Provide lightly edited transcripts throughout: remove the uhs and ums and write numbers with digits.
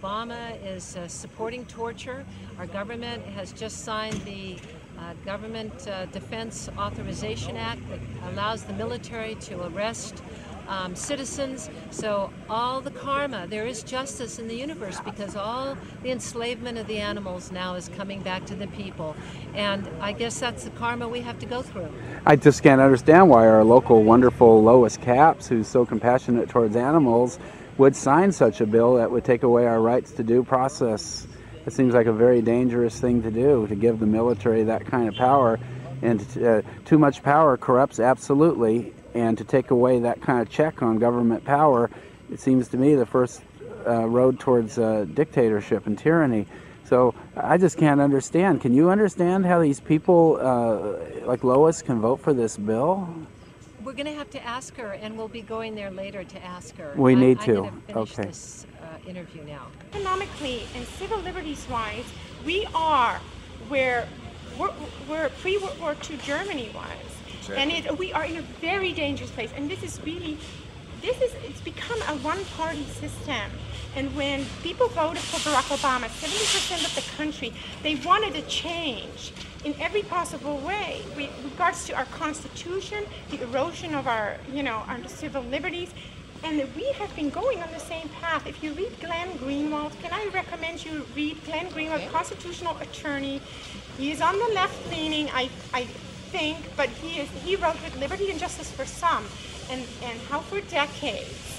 Obama is supporting torture. Our government has just signed the Government Defense Authorization Act that allows the military to arrest citizens. So all the karma, there is justice in the universe because all the enslavement of the animals now is coming back to the people. And I guess that's the karma we have to go through. I just can't understand why our local wonderful Lois Capps, who's so compassionate towards animals, would sign such a bill that would take away our rights to due process. It seems like a very dangerous thing to do, to give the military that kind of power. And too much power corrupts absolutely. And to take away that kind of check on government power, it seems to me the first road towards dictatorship and tyranny. So I just can't understand. Can you understand how these people like Lois can vote for this bill? We're going to have to ask her, and we'll be going there later to ask her. We need to. I'm going to finish this interview now. Economically and civil liberties-wise, we are where pre-World War II Germany was. Exactly. And we are in a very dangerous place. And it's become a one-party system. And when people voted for Barack Obama, 70% of the country, they wanted a change in every possible way, with regards to our Constitution, the erosion of our civil liberties. And we have been going on the same path. If you read Glenn Greenwald, can I recommend you read Glenn Greenwald, okay. Constitutional attorney. He is on the left leaning, I think, but he wrote with Liberty and Justice for Some, and how for decades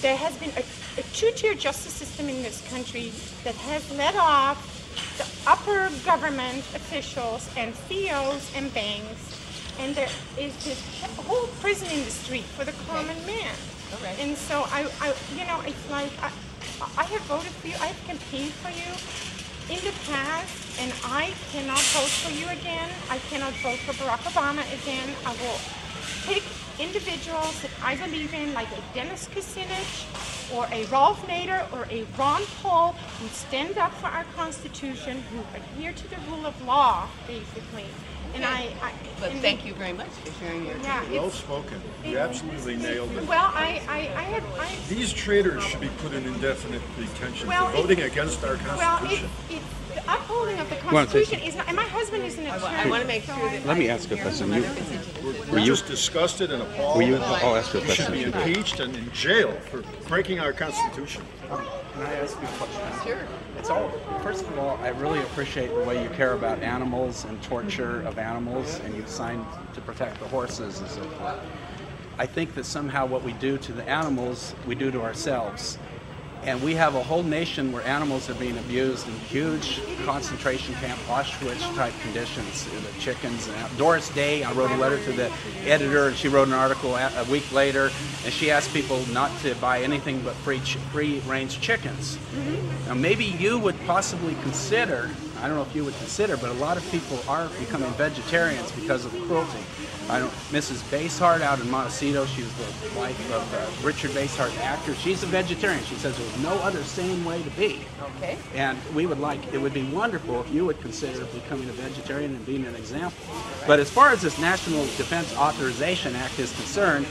there has been a two-tier justice system in this country that has led off the upper government officials and CEOs and banks, and there is this whole prison industry for the common man. Right. And so it's like I have voted for you, I have campaigned for you in the past, and I cannot vote for you again. I cannot vote for Barack Obama again. I will pick individuals that I believe in, like a Dennis Kucinich, or a Ralph Nader, or a Ron Paul, who stand up for our Constitution, who adhere to the rule of law, basically. And But thank you very much for sharing your opinion. Well spoken. You absolutely nailed it. Well, These traitors should be put in indefinite detention for voting against our Constitution. Well, the upholding of the Constitution is not, and my husband is an attorney. I want to make sure that... Let me ask you a question. We're just disgusted and appalled. I'll ask you a question. You should be impeached and in jail for breaking our Constitution. Can I ask you a question? Sure. First of all, I really appreciate the way you care about animals and torture of animals, and you've signed to protect the horses and so forth. I think that somehow what we do to the animals, we do to ourselves. And we have a whole nation where animals are being abused in huge concentration camp, Auschwitz-type conditions. The chickens. Doris Day, I wrote a letter to the editor, and she wrote an article a week later, and she asked people not to buy anything but free-range chickens. Now, maybe you would possibly consider, I don't know if you would consider, but a lot of people are becoming vegetarians because of the cruelty. Mrs. Basehart out in Montecito, she's the wife of Richard Basehart, the actor. She's a vegetarian. She says there's no other sane way to be. Okay. And it would be wonderful if you would consider becoming a vegetarian and being an example. But as far as this National Defense Authorization Act is concerned,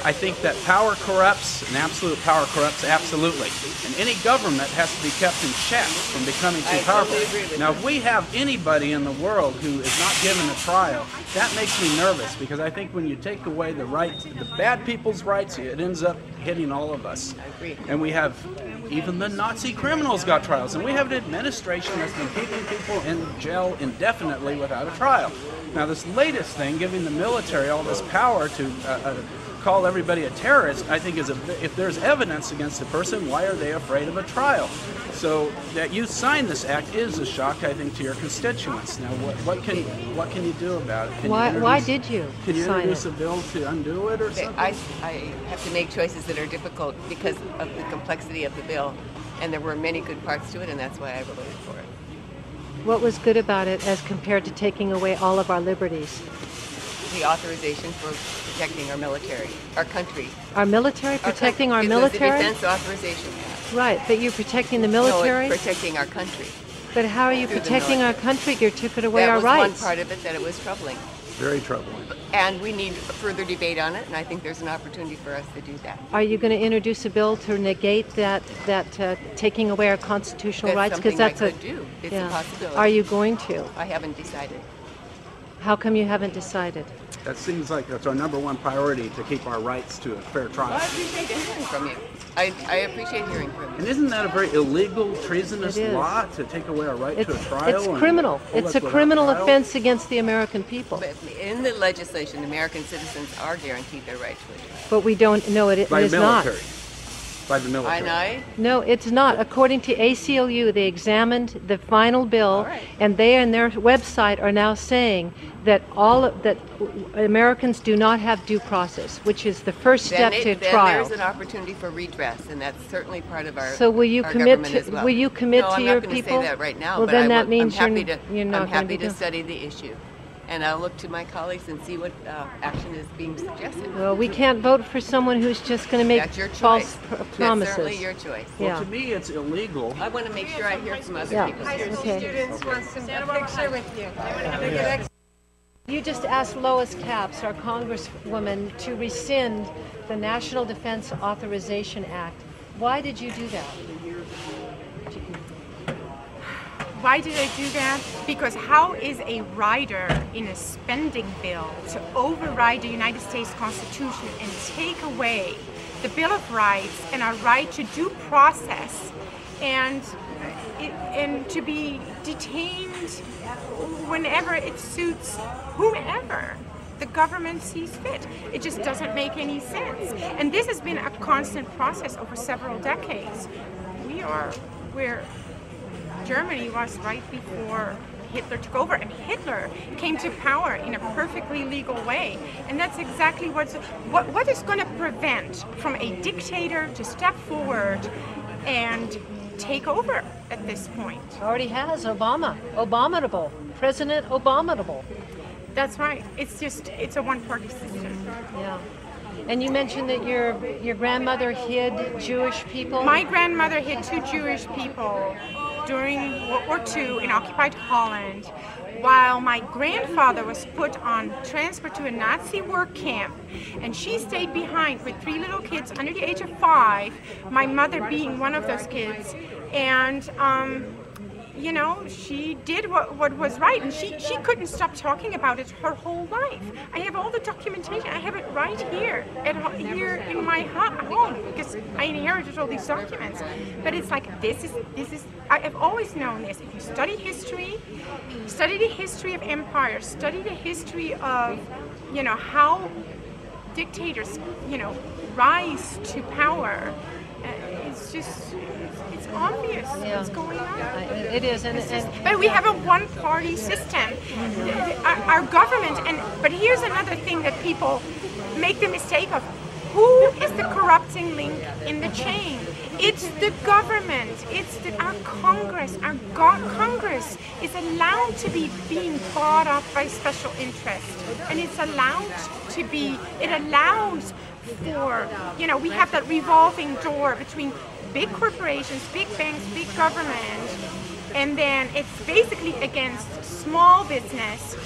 I think that power corrupts, and absolute power corrupts absolutely. And any government has to be kept in check from becoming too powerful. Now, if we have anybody in the world who is not given a trial, that makes me nervous, because I think when you take away the rights, the bad people's rights, it ends up hitting all of us. I agree. And we have, even the Nazi criminals got trials, and we have an administration that's been keeping people in jail indefinitely without a trial. Now, this latest thing, giving the military all this power to call everybody a terrorist, I think if there's evidence against a person, why are they afraid of a trial? So that you sign this act is a shock, I think, to your constituents. Now, what can you do about it? Why did you Can you sign introduce it? a bill to undo it or something? I have to make choices that are difficult because of the complexity of the bill, and there were many good parts to it, and that's why I voted for it. What was good about it as compared to taking away all of our liberties? The authorization for protecting our military, our country. Our military? Protecting our It military? was the Defense Authorization Act. Right, but you're protecting the military? No, it's protecting our country. But how are you Through the protecting our military. country? You took it away That our was rights. one part of it that it was troubling. Very troubling. And we need further debate on it, and I think there's an opportunity for us to do that. Are you going to introduce a bill to negate that taking away our constitutional rights? Because that's I could do. It's a possibility. Are you going to? I haven't decided. How come you haven't decided? That seems like that's our #1 priority, to keep our rights to a fair trial. I appreciate hearing from you. I appreciate hearing from you. And isn't that a very illegal, treasonous It is. law to take away our right to a trial? It's criminal. It's a criminal offense against the American people. But in the legislation, American citizens are guaranteed their right to a trial. But we don't know it. It By is military. not. By the military. And I? No, it's not. According to ACLU, they examined the final bill, All right. and they on their website are now saying that that Americans do not have due process, which is the first step to Then trial. there's an opportunity for redress, and that's certainly part of our So will you our commit government to as well. will you commit No, to I'm your not going to people? say that right now. Well, but then that I'm means happy you're not I'm going happy to be to study the issue, and I'll look to my colleagues and see what action is being suggested. Well, we can't vote for someone who's just going to make That's your false choice. promises. That's certainly your choice. Well, Yeah. to me, it's illegal. I want to make sure I hear from other Yeah. people. Okay. Students want some picture with you. They want to have a good You just asked Lois Capps, our Congresswoman, to rescind the National Defense Authorization Act. Why did you do that? Why did I do that? Because how is a rider in a spending bill to override the United States Constitution and take away the Bill of Rights and our right to due process and to be detained whenever it suits whomever the government sees fit? It just doesn't make any sense. And this has been a constant process over several decades. We are where Germany was right before Hitler took over, and Hitler came to power in a perfectly legal way. And that's exactly what is going to prevent from a dictator to step forward and take over at this point. Already has Obama. Abominable. President Abominable. That's right. It's a one-party system. Yeah. And you mentioned that your grandmother hid Jewish people. My grandmother hid 2 Jewish people during World War II in occupied Holland, while my grandfather was put on transfer to a Nazi work camp, and she stayed behind with 3 little kids under the age of 5, my mother being one of those kids. And you know, she did what was right, and she couldn't stop talking about it her whole life. I have all the documentation. I have it right here here in my home, because I inherited all these documents. But it's like, this is I have always known this. If you study history, study the history of empires, study the history of, you know, how dictators, you know, rise to power. It's just, it's obvious what's going on. It is, But we have a one-party system. Our government, but here's another thing that people make the mistake of. Who is the corrupting link in the chain? It's the government. It's our Congress. Our Congress is allowed to be being bought up by special interests, and it's allowed to be. It allows for, you know, we have that revolving door between big corporations, big banks, big government, and then it's basically against small business,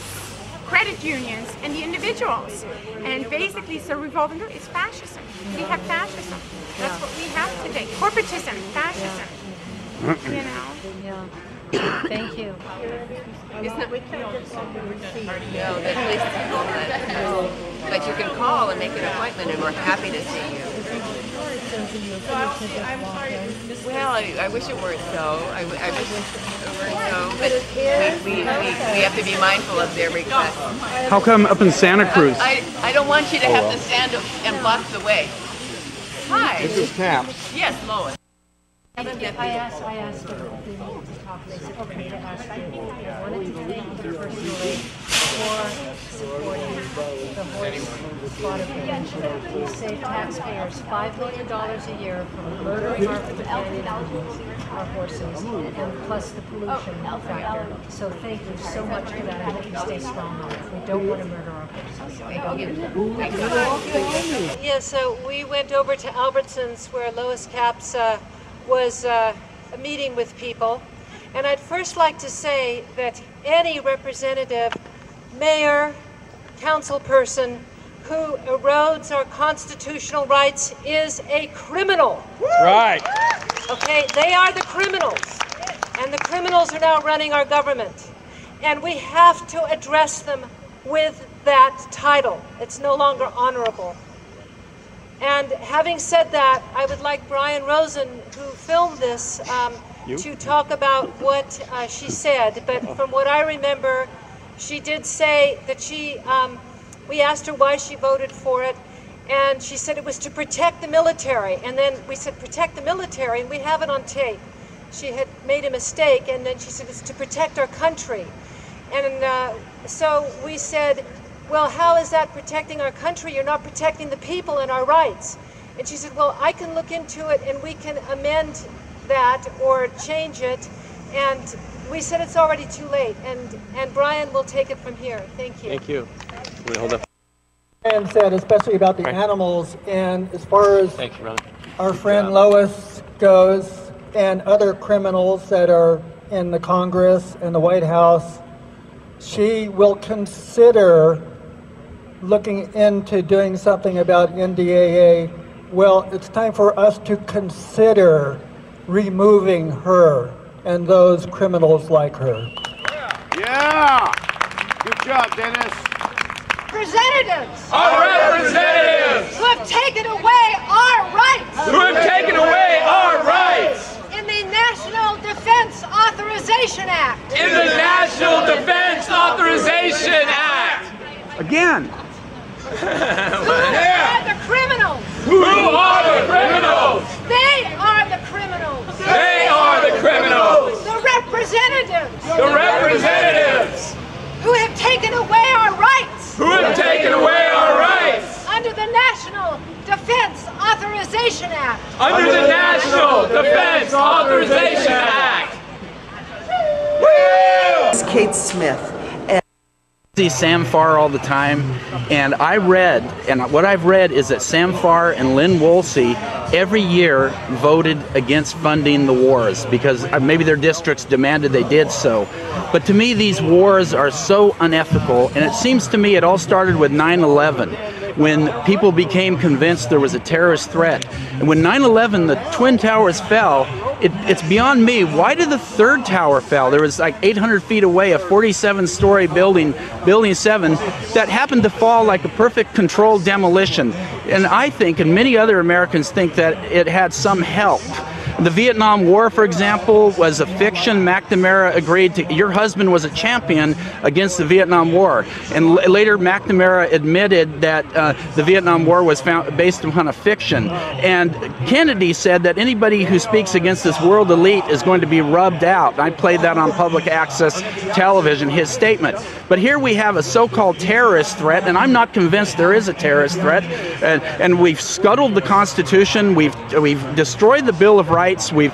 credit unions, and the individuals. And basically, so revolving door is fascism. We have fascism. That's what we have today. Corporatism, fascism. You know. Yeah. Thank you. Isn't it? No, at least, but you can call and make an appointment, and we're happy to see you. Well, I wish it weren't so. I wish it weren't so, but we have to be mindful of their requests. How come up in Santa Cruz? I don't want you to have to stand and block the way. Hi. This is Capps. Yes, Lois. I asked them if they needed to talk. They said, okay, to ask you. I wanted to thank you personally for supporting the horse slaughter prevention act. We save taxpayers $5 million a year from murdering our horses, and plus the pollution factor. So thank you so much for that. I hope you stay strong on it. We don't want to murder our horses. Yeah, so we went over to Albertsons, where Lois Capps was meeting with people. And I'd first like to say that any representative, mayor, council person who erodes our constitutional rights is a criminal. Right. Okay, they are the criminals, and the criminals are now running our government. And we have to address them with that title. It's no longer honorable. And having said that, I would like Brian Rosen, who filmed this, to talk about what she said. But from what I remember, she did say that we asked her why she voted for it, and she said it was to protect the military. And then we said, protect the military, and we have it on tape. She had made a mistake, and then she said it's to protect our country. And so we said, well, how is that protecting our country? You're not protecting the people and our rights. And she said, well, I can look into it and we can amend that or change it. And we said it's already too late. And Brian will take it from here. Thank you. Thank you. Wait, hold up. And said, especially about the animals, and as far as Thank you, brother. our friend Lois goes, and other criminals that are in the Congress and the White House, she will consider looking into doing something about NDAA. Well, it's time for us to consider removing her and those criminals like her. Yeah! Good job, Dennis. Representatives! Our representatives! Who have taken away our rights! Who have taken away our rights! In the National Defense Authorization Act! In the National Defense Authorization Act! Again. Who are the criminals? Who are the criminals? They are the criminals! They are the criminals! The representatives! The representatives! Who have taken away our rights! Who have taken away our rights! Under the National Defense Authorization Act! Under the National Defense Authorization Act! It's Kate Smith. See Sam Farr all the time, and what I've read is that Sam Farr and Lynn Woolsey every year voted against funding the wars because maybe their districts demanded they did so. But to me, these wars are so unethical, and it seems to me it all started with 9/11. When people became convinced there was a terrorist threat. And when 9/11, the Twin Towers fell, it's beyond me. Why did the third tower fall? There was like 800 feet away, a 47-story building, Building 7, that happened to fall like a perfect controlled demolition. And I think, and many other Americans think, that it had some help. The Vietnam War, for example, was a fiction. McNamara agreed to, your husband was a champion against the Vietnam War. And later McNamara admitted that the Vietnam War was based upon a fiction. And Kennedy said that anybody who speaks against this world elite is going to be rubbed out. I played that on public access television, his statement. But here we have a so-called terrorist threat, and I'm not convinced there is a terrorist threat. And we've scuttled the Constitution, we've destroyed the Bill of Rights, we've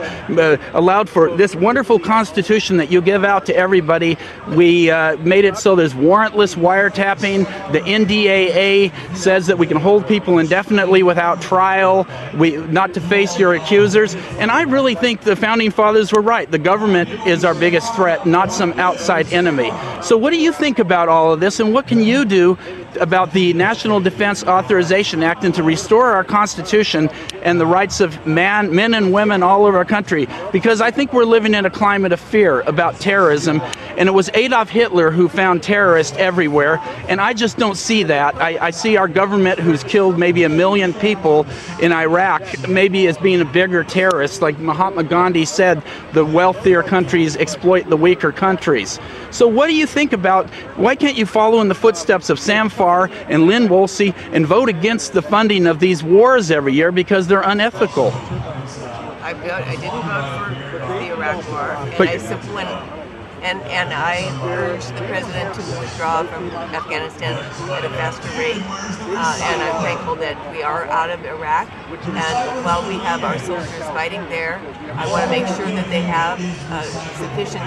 allowed for this wonderful Constitution that you give out to everybody. We made it so there's warrantless wiretapping. The NDAA says that we can hold people indefinitely without trial, not to face your accusers. And I really think the Founding Fathers were right. The government is our biggest threat, not some outside enemy. So what do you think about all of this, and what can you do about the National Defense Authorization Act and to restore our Constitution and the rights of men and women all over our country? Because I think we're living in a climate of fear about terrorism, and it was Adolf Hitler who found terrorists everywhere, and I just don't see that. I see our government, who's killed maybe 1 million people in Iraq, maybe as being a bigger terrorist. Like Mahatma Gandhi said, the wealthier countries exploit the weaker countries. So what do you think about, why can't you follow in the footsteps of Sam Farr and Lynn Woolsey and vote against the funding of these wars every year because they're unethical? I didn't vote for the Iraq War, and I urged the president to withdraw from Afghanistan at a faster rate. And I'm thankful that we are out of Iraq. And while we have our soldiers fighting there, I want to make sure that they have sufficient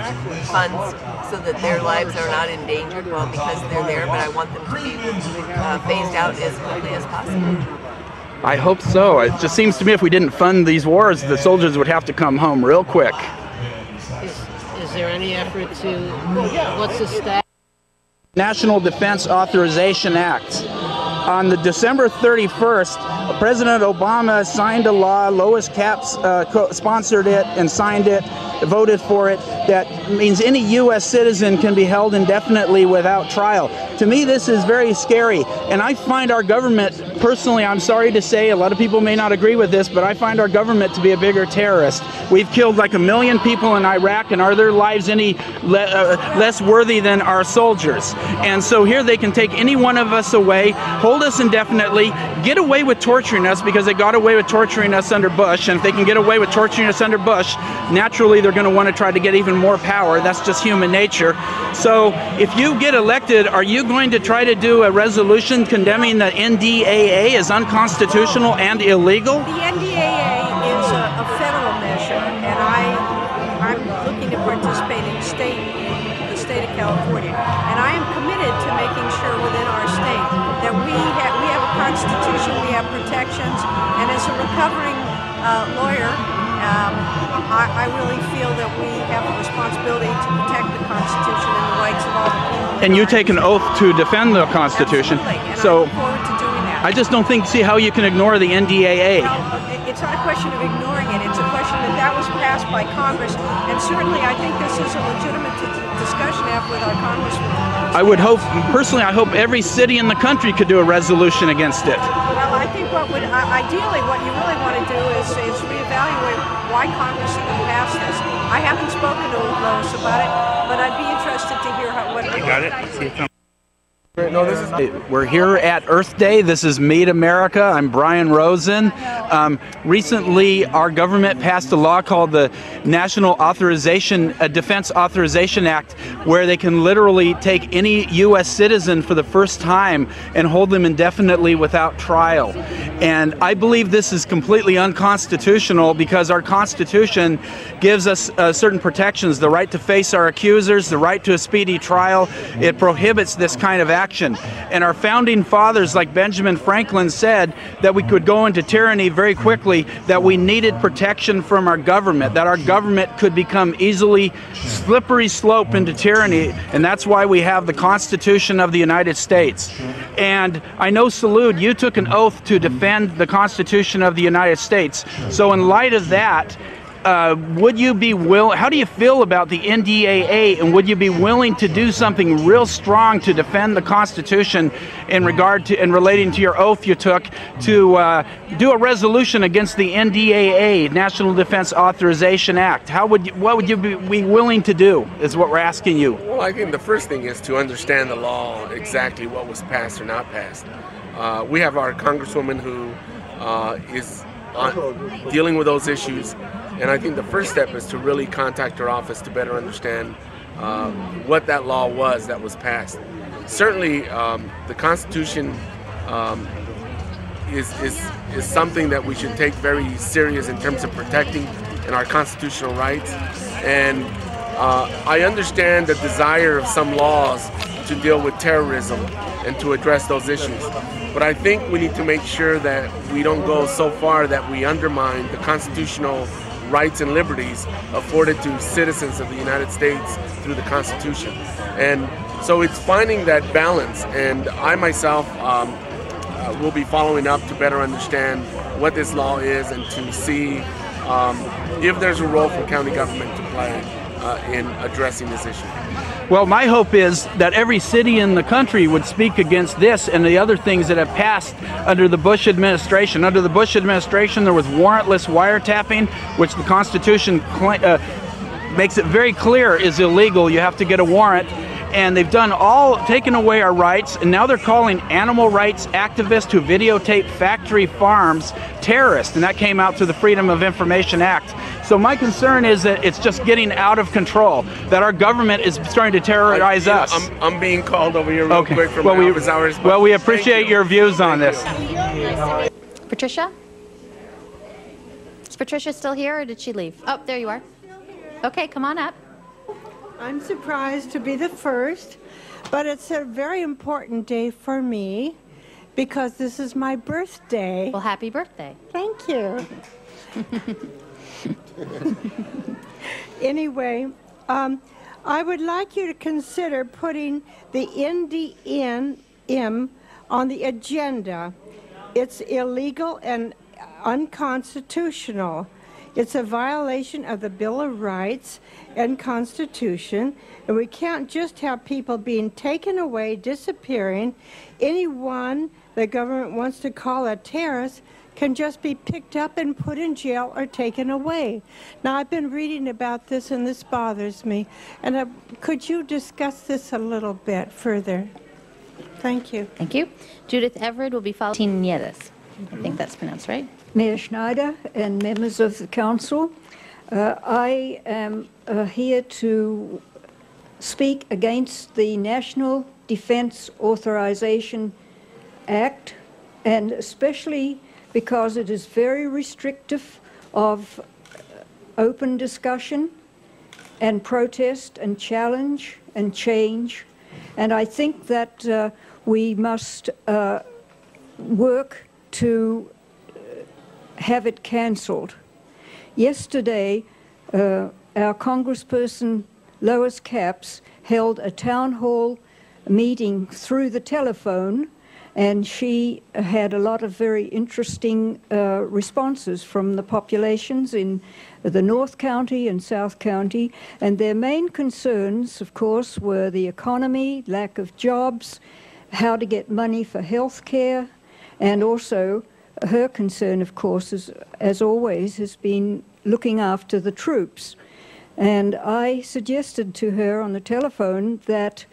funds so that their lives are not endangered because they're there. But I want them to be phased out as quickly as possible. I hope so. It just seems to me if we didn't fund these wars, the soldiers would have to come home real quick. Is there any effort to, what's the status National Defense Authorization Act. On the December 31st, President Obama signed a law, Lois Capps sponsored it and signed it, voted for it, that means any U.S. citizen can be held indefinitely without trial. To me, this is very scary, and I find our government, personally, I'm sorry to say, a lot of people may not agree with this, but I find our government to be a bigger terrorist. We've killed like 1 million people in Iraq, and are their lives any less worthy than our soldiers? And so here they can take any one of us away, hold us indefinitely, get away with torturing us, because they got away with torturing us under Bush, and if they can get away with torturing us under Bush, naturally they're going to want to try to get even more power. That's just human nature. So if you get elected, are you going to try to do a resolution condemning the NDAA as unconstitutional and illegal? The NDAA is a federal measure, and I'm looking to participate in the state of California, and I am committed to making sure within our state that we have a constitution, we have protections, and as a recovering lawyer, I really feel that we have a responsibility to protect the Constitution and the rights of all the people. And you take an oath to defend the Constitution. Absolutely, and so I look forward to doing that. I just don't see how you can ignore the NDAA. Well, it's not a question of ignoring it. It's a question that was passed by Congress, and certainly I think this is a legitimate discussion to have with our Congresswoman. I would hope, personally, I hope every city in the country could do a resolution against it. Well, I think ideally what you really want to do is reevaluate why Congress even passed this. I haven't spoken to Lois about it, but I'd be interested to hear what it Got it? We're here at Earth Day. This is Meet America. I'm Brian Rosen. Recently, our government passed a law called the National Defense Authorization Act, where they can literally take any U.S. citizen for the first time and hold them indefinitely without trial. And I believe this is completely unconstitutional because our Constitution gives us certain protections: the right to face our accusers, the right to a speedy trial. It prohibits this kind of action. And our founding fathers, like Benjamin Franklin, said that we could go into tyranny very quickly, that we needed protection from our government, that our government could become easily slippery slope into tyranny, and that's why we have the Constitution of the United States. And I know, Salud, you took an oath to defend the Constitution of the United States. So in light of that, would you be how do you feel about the NDAA, and would you be willing to do something real strong to defend the Constitution in regard to and relating to your oath you took to do a resolution against the NDAA, National Defense Authorization Act? What would you be willing to do, is what we're asking you? Well, I think the first thing is to understand the law, exactly what was passed or not passed. We have our Congresswoman who is dealing with those issues. And I think the first step is to really contact her office to better understand what that law was that was passed. Certainly, the Constitution is something that we should take very serious in terms of protecting and our constitutional rights. And I understand the desire of some laws to deal with terrorism and to address those issues. But I think we need to make sure that we don't go so far that we undermine the constitutional rights and liberties afforded to citizens of the United States through the Constitution. And so it's finding that balance, and I myself will be following up to better understand what this law is and to see if there's a role for county government to play in addressing this issue. Well, my hope is that every city in the country would speak against this and the other things that have passed under the Bush administration. Under the Bush administration, there was warrantless wiretapping, which the Constitution makes it very clear is illegal. You have to get a warrant. And they've taken away our rights, and now they're calling animal rights activists who videotape factory farms terrorists, and that came out through the Freedom of Information Act. So my concern is that it's just getting out of control, that our government is starting to terrorize us. I'm being called over here real quick from my office hours. Well, we appreciate your views on this. Patricia? Is Patricia still here, or did she leave? Oh, there you are. Okay, come on up. I'm surprised to be the first, but it's a very important day for me because this is my birthday. Well, happy birthday. Thank you. Anyway, I would like you to consider putting the NDNM on the agenda. It's illegal and unconstitutional. It's a violation of the Bill of Rights and Constitution, and we can't just have people being taken away, disappearing. Anyone the government wants to call a terrorist can just be picked up and put in jail or taken away. Now, I've been reading about this, and this bothers me. And could you discuss this a little bit further? Thank you. Thank you. Judith Everett will be followed. Nieves. I think that's pronounced right. Mayor Schneider and members of the council, I am here to speak against the National Defense Authorization Act, and especially because it is very restrictive of open discussion and protest and challenge and change. And I think that we must work to have it cancelled. Yesterday, our Congressperson Lois Capps held a town hall meeting through the telephone, and she had a lot of very interesting responses from the populations in the North County and South County, and their main concerns, of course, were the economy, lack of jobs, how to get money for health care, and also her concern, of course, as always, has been looking after the troops. And I suggested to her on the telephone that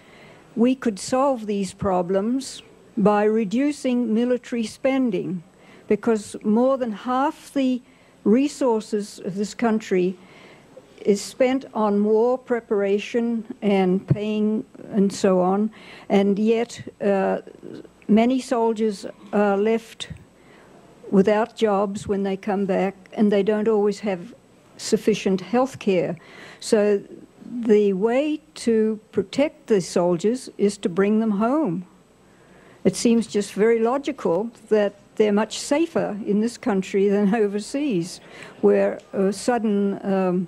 we could solve these problems by reducing military spending, because more than half the resources of this country is spent on war preparation and paying and so on, and yet many soldiers are left without jobs when they come back, and they don't always have sufficient health care. So the way to protect the soldiers is to bring them home. It seems just very logical that they're much safer in this country than overseas, where sudden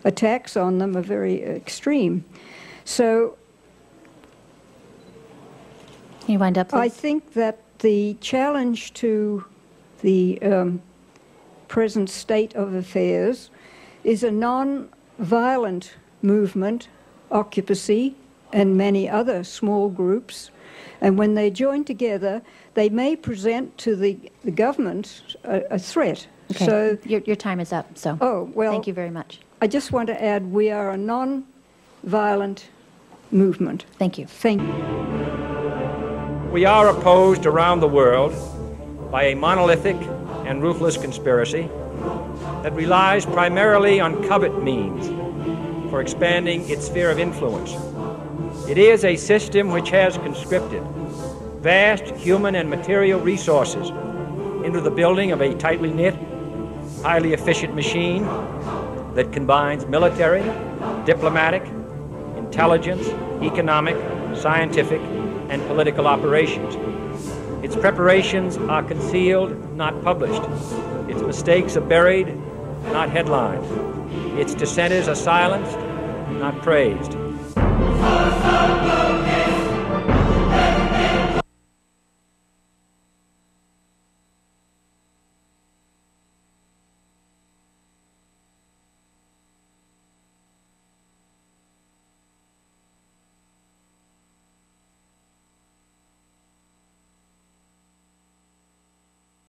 attacks on them are very extreme. So can you wind up, please? I think that the challenge to the present state of affairs is a non-violent movement, Occupancy, and many other small groups. And when they join together, they may present to the government a threat. Okay. So your time is up, so thank you very much. I just want to add, we are a non-violent movement. Thank you. Thank you. We are opposed around the world by a monolithic and ruthless conspiracy that relies primarily on covert means for expanding its sphere of influence. It is a system which has conscripted vast human and material resources into the building of a tightly knit, highly efficient machine that combines military, diplomatic, intelligence, economic, scientific, and political operations. Its preparations are concealed, not published. Its mistakes are buried, not headlined. Its dissenters are silenced, not praised.